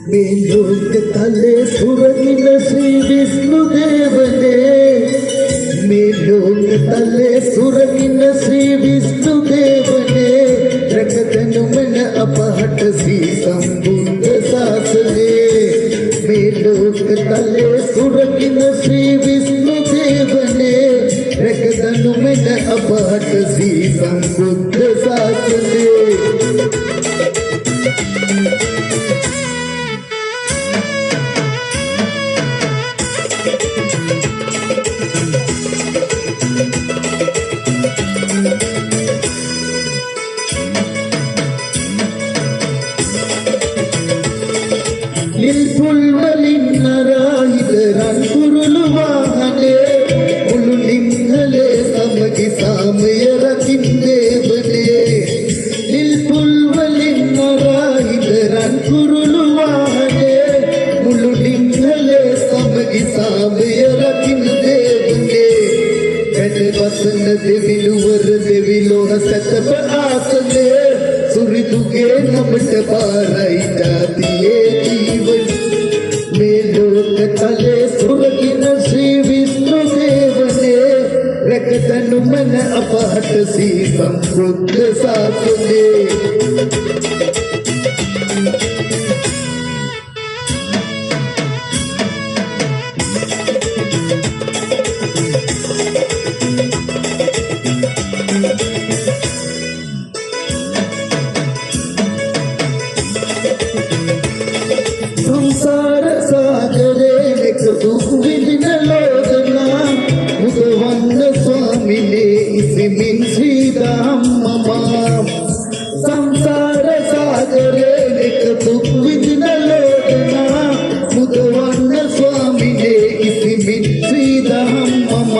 ಮೇಲೋಕ ತಲೆ ಸುರಗಿನ ಶ್ರೀ ವಿಷ್ಣುದೇವನೇ ಮೇಲೋಕ ತಲೆ ಸುರಗಿನ ಶ್ರೀ ವಿಷ್ಣುದೇವನೇ ರಕತನು ಮನ ಅಪಹಟಸಿ ಸಂಬುಂದ ಸಾಸನೆ ಮೇಲೋಕ ತಲೆ ಸುರಗಿನ ಶ್ರೀ ವಿಷ್ಣುದೇವನೇ ರಕತನು ಮನ ಅಪಹಟಸಿ ಸಂಬುಂದ ಸಾಸನೆ ರಂಗುರುಳು ವಾಹನೆ ಉಳು ನಿಂಗಲೆ ಸಮಗಿ ಸಾಮಯರ ಕಿಂದೇವನೆ ನಿಲ್ಪುಲ್ವಲಿನ್ನರಾಯಿದ ರಂಗುರುಳು ವಾಹನೆ ಉಳು ನಿಂಗಲೆ ಸಮಗಿ ಸಾಮಯರ ಕಿಂದೇವನೆ ಕಡೆ ವಸನ ದೇವಿಲುವರ ದೇವಿಲೋಹ ಸತಪ ಆಸನೆ ಸುರಿದುಗೆ ನಮಟ ಪಾರೈತಾತಿಯೇ ಜೀವನ ಮೇಲೋಕ ತಲೆ ಸುರಗಿನ ಶ್ರೀ ವಿಷ್ಣುದೇವನೇ ರಕತನು ಮನ ಅಪಹಟಸಿ ಸಂಬುದ್ಧ ಸಾಸನೆ ಸಂಸಾರ ಸಾಗರೇ ವಿಧಿನ ಲೋಕನ ಮುಖವನ್ನ ಸ್ವಾಮಿನೇ ಇಸಿ ಮಿಂಚಿದಮ್ಮ ಸಂಸಾರ ಸಾಗರೇ ವಿಧಿನ ಲೋಕನ ಮುಖವನ್ನ ಸ್ವಾಮಿನೇ ಇಸಿ ಮಿಂಚಿದಮ್ಮ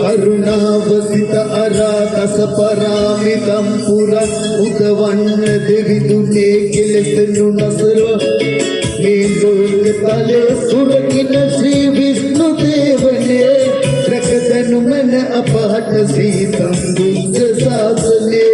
ಅರುಣಾವಸಿತ ಅರಾಕಸ ಪರಾಮಿತಂಪುರ ಮುಖವನ್ನ ದೇವಿದುನೇ ಕೆಲಸನು ನಸರು ಮೇಲೋಕ ತಲೆ ಸುರಗಿನ ಶ್ರೀ ವಿಷ್ಣುದೇವನೇ ರಕತನು ಮನ ಅಪಹಟಸಿ ಸಂಬುದ್ಧ ಸಾಸನೆ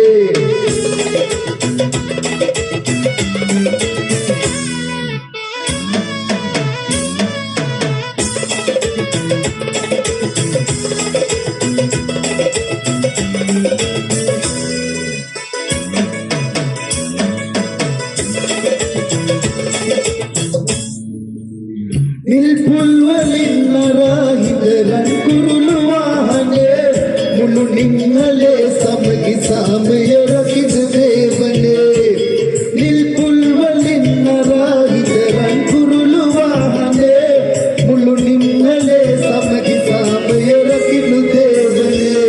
ನಿಲ್ಪುಲ್ವಲಿನ್ನರಾಹಿದ ರಂಗುರುಳು ವಾಹನೆ ಮುಳು ನಿಂಗಲೆ ಸಮಗಿ ಸಾಮಯರ ಕಿಂದೇವನೆ ನಿಲ್ಪುಲ್ವಲಿನ್ನರಾಹಿದ ರಂಗುರುಳು ವಾಹನೆ ಮುಳು ನಿಂಗಲೆ ಸಮಗಿ ಸಾಮಯರ ಕಿಂದೇವನೆ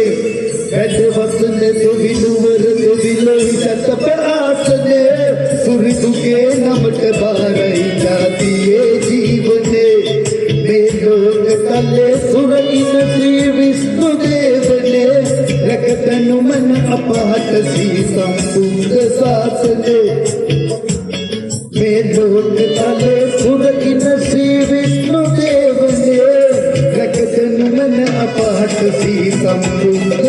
ಕಡೆ ವಸನ ತುವಿಲುವರ ತುವಿಲೋಹಿ ಸತಪ ಆಸನೆ ಸುರಿದುಗೆ ನಮಟ ಬಾರೈತಾತಿಯೇ ಜೀವನೆ ಮೇಲೋಕ ತಲೆ ಸುರಗಿನ ಶ್ರೀ ವಿಷ್ಣುದೇವನೇ ರಕತನು ಮನ ಅಪಹಟಸಿ ಸಂಬುದ್ಧ ಸಾಸನೆ ಮೇಲೋಕ ತಲೆ ಸುರಗಿನ ಶ್ರೀ ವಿಷ್ಣುದೇವನೇ ರಕತನು ಮನ ಅಪಹಟಸಿ ಸಂಬುದ್ಧ